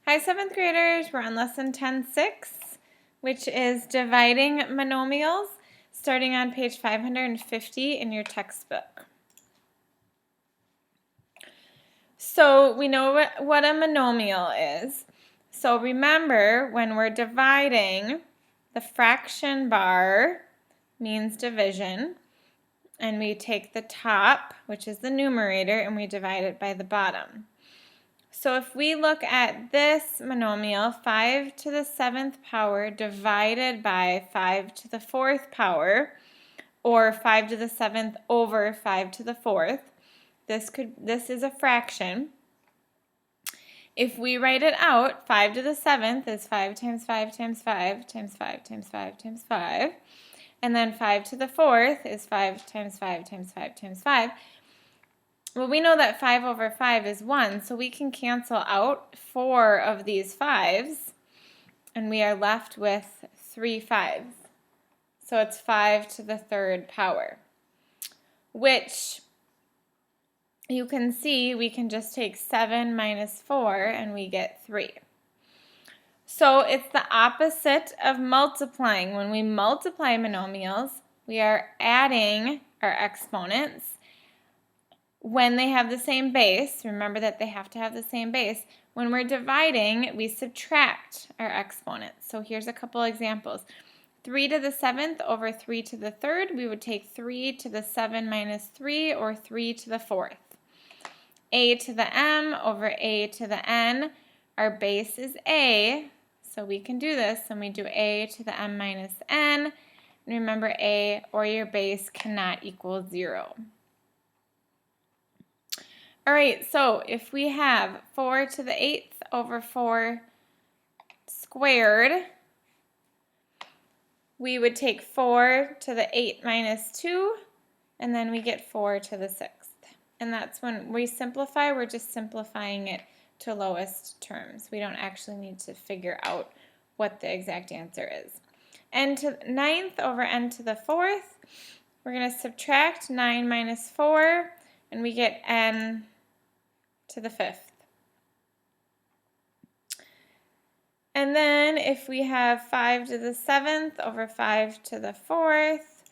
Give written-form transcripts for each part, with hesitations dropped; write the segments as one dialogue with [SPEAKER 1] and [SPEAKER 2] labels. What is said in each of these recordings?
[SPEAKER 1] Hi, 7th graders. We're on lesson 10.6, which is dividing monomials, starting on page 550 in your textbook. So we know what a monomial is. So remember, when we're dividing, the fraction bar means division, and we take the top, which is the numerator, and we divide it by the bottom. So if we look at this monomial, 5 to the 7th power divided by 5 to the 4th power, or 5 to the 7th over 5 to the 4th, this is a fraction. If we write it out, 5 to the 7th is 5 times 5 times 5 times 5 times 5 times 5. And then 5 to the 4th is 5 times 5 times 5 times 5. Well, we know that 5 over 5 is 1, so we can cancel out 4 of these 5s, and we are left with 3 5s. So it's 5 to the 3rd power, which you can see we can just take 7 minus 4, and we get 3. So it's the opposite of multiplying. When we multiply monomials, we are adding our exponents. When they have the same base, remember that they have to have the same base. When we're dividing, we subtract our exponents. So here's a couple examples. 3 to the 7th over 3 to the 3rd, we would take 3 to the 7 minus 3, or 3 to the 4th. A to the m over a to the n. Our base is a, so we can do this, and we do a to the m minus n. And remember, a or your base cannot equal 0. All right, so if we have 4 to the 8th over 4 squared, we would take 4 to the 8 minus 2, and then we get 4 to the 6th. And that's when we simplify, we're just simplifying it to lowest terms. We don't actually need to figure out what the exact answer is. N to the 9th over n to the 4th, we're going to subtract 9 minus 4, and we get n to the 5th. And then if we have 5 to the 7th over 5 to the 4th,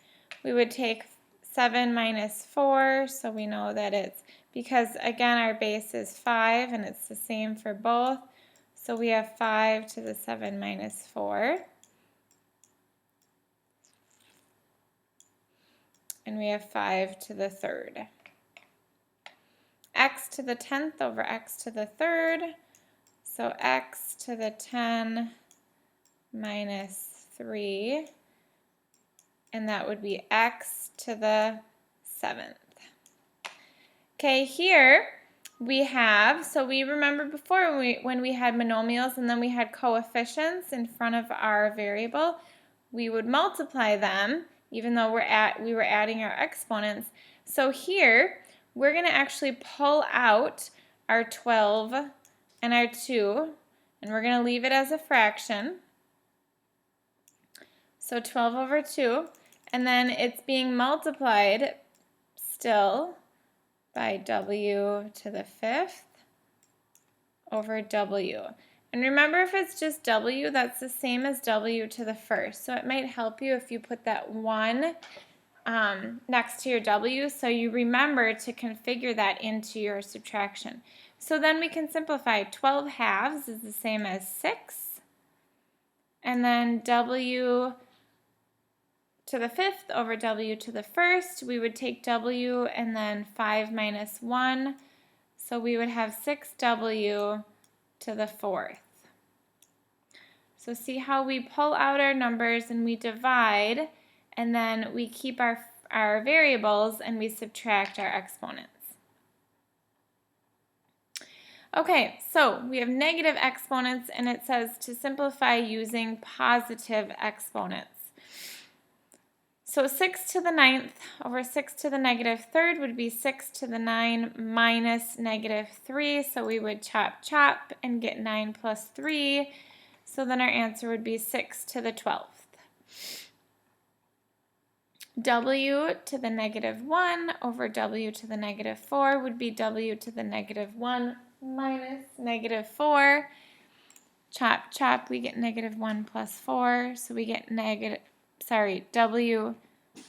[SPEAKER 1] we would take 7 minus 4, so we know that it's, because again our base is 5 and it's the same for both, so we have 5 to the 7 minus 4. And we have 5 to the 3rd. X to the 10th over x to the 3rd, so x to the 10 minus 3, and that would be x to the 7th. Okay, here we have, so we remember before when we had monomials and then we had coefficients in front of our variable, we would multiply them even though we were adding our exponents. So here we're going to actually pull out our 12 and our 2, and we're going to leave it as a fraction. So 12 over 2, and then it's being multiplied still by w to the 5th over w. And remember, if it's just w, that's the same as w to the 1st. So it might help you if you put that 1 next to your w, so you remember to configure that into your subtraction. So then we can simplify. 12 halves is the same as 6, and then w to the 5th over w to the 1st, we would take w and then 5 minus 1, so we would have 6w to the 4th. So see how we pull out our numbers and we divide, and then we keep our variables and we subtract our exponents. Okay, so we have negative exponents, and it says to simplify using positive exponents. So 6 to the 9th over 6 to the negative 3rd would be 6 to the 9 minus negative 3, so we would chop chop and get 9 plus 3, so then our answer would be 6 to the 12th. W to the negative 1 over w to the negative 4 would be w to the negative 1 minus negative 4. Chop, chop, we get negative 1 plus 4, so we get w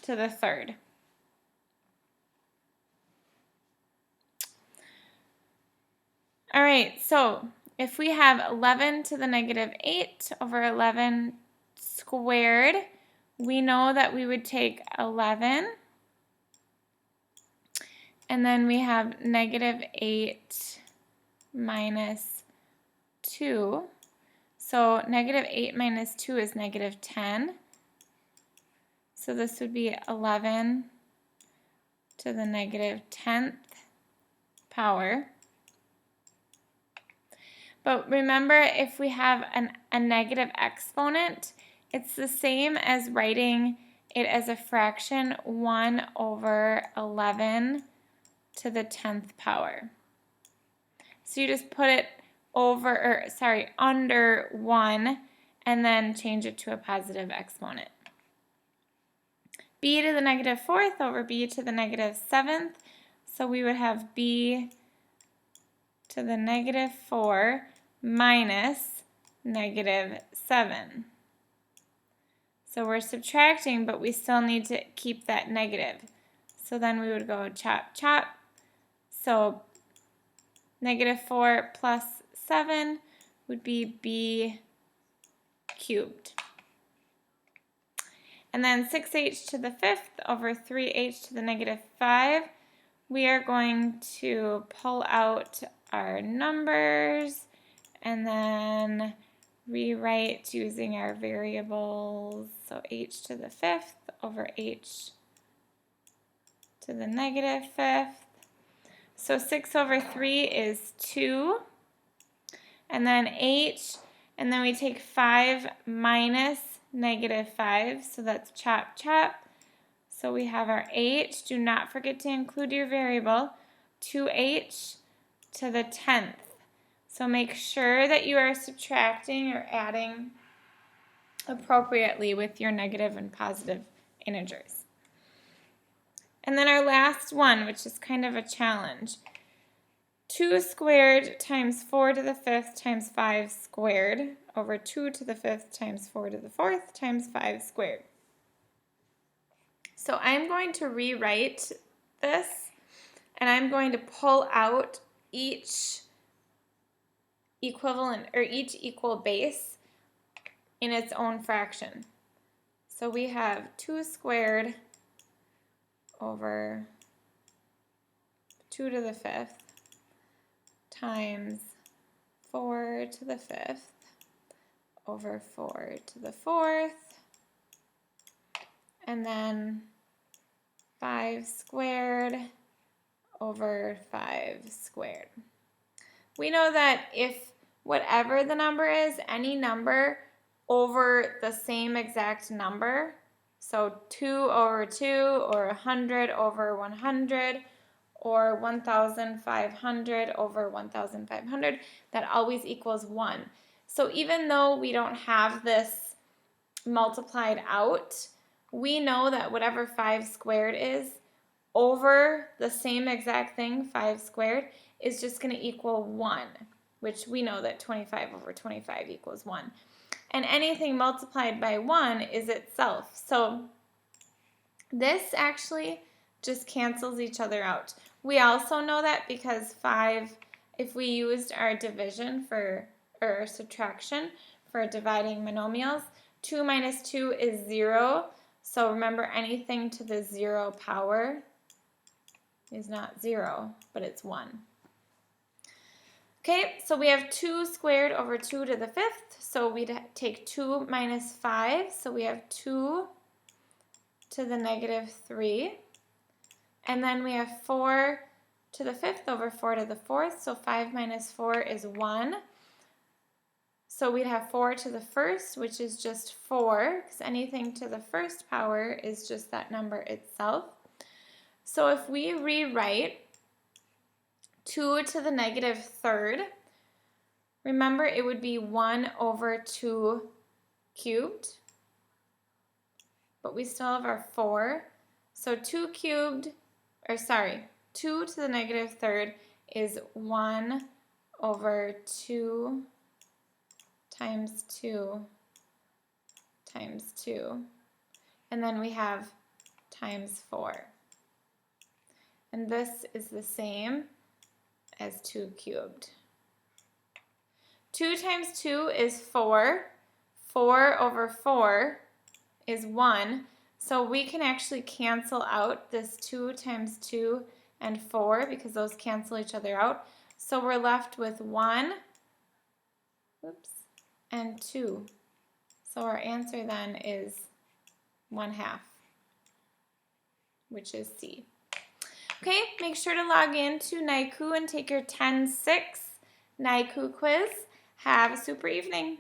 [SPEAKER 1] to the third. All right, so if we have 11 to the negative 8 over 11 squared, we know that we would take 11, and then we have negative 8 minus 2. So negative 8 minus 2 is negative 10. So this would be 11 to the negative 10th power. But remember, if we have a negative exponent, it's the same as writing it as a fraction 1 over 11 to the 10th power. So you just put it under 1 and then change it to a positive exponent. B to the negative 4th over B to the negative 7th. So we would have B to the negative 4 minus negative 7. So we're subtracting, but we still need to keep that negative. So then we would go chop, chop. So negative 4 plus 7 would be B cubed. And then 6h to the 5th over 3h to the negative 5. We are going to pull out our numbers and then rewrite using our variables. So h to the 5th over h to the negative 5th. So 6 over 3 is 2. And then h, and then we take 5 minus negative 5. So that's chop, chop. So we have our h. Do not forget to include your variable. 2h to the 10th. So make sure that you are subtracting or adding appropriately with your negative and positive integers. And then our last one, which is kind of a challenge. 2 squared times 4 to the 5th times 5 squared over 2 to the 5th times 4 to the 4th times 5 squared. So I'm going to rewrite this, and I'm going to pull out each equivalent or each equal base in its own fraction. So we have 2 squared over 2 to the 5th times 4 to the 5th over 4 to the 4th, and then 5 squared over 5 squared. We know that if whatever the number is, any number over the same exact number, so 2 over 2 or 100 over 100 or 1,500 over 1,500, that always equals 1. So even though we don't have this multiplied out, we know that whatever 5 squared is over the same exact thing, 5 squared, is just going to equal 1, which we know that 25 over 25 equals 1. And anything multiplied by 1 is itself. So this actually just cancels each other out. We also know that because 5, if we used our division or subtraction for dividing monomials, 2 minus 2 is 0. So remember, anything to the 0 power is not 0, but it's 1. Okay, so we have 2 squared over 2 to the 5th. So we'd take 2 minus 5. So we have 2 to the negative 3. And then we have 4 to the 5th over 4 to the 4th. So 5 minus 4 is 1. So we'd have 4 to the 1st, which is just 4, because anything to the 1st power is just that number itself. So if we rewrite 2 to the negative 3rd, remember it would be 1 over 2 cubed, but we still have our 4. So 2 to the negative 3rd is 1 over 2 times 2 times 2. And then we have times 4. And this is the same as 2 cubed. 2 times 2 is 4. 4 over 4 is 1. So we can actually cancel out this 2 times 2 and 4 because those cancel each other out. So we're left with 1, and 2. So our answer then is 1/2, which is C. Okay, make sure to log in to NICU and take your 10-6 NICU quiz. Have a super evening.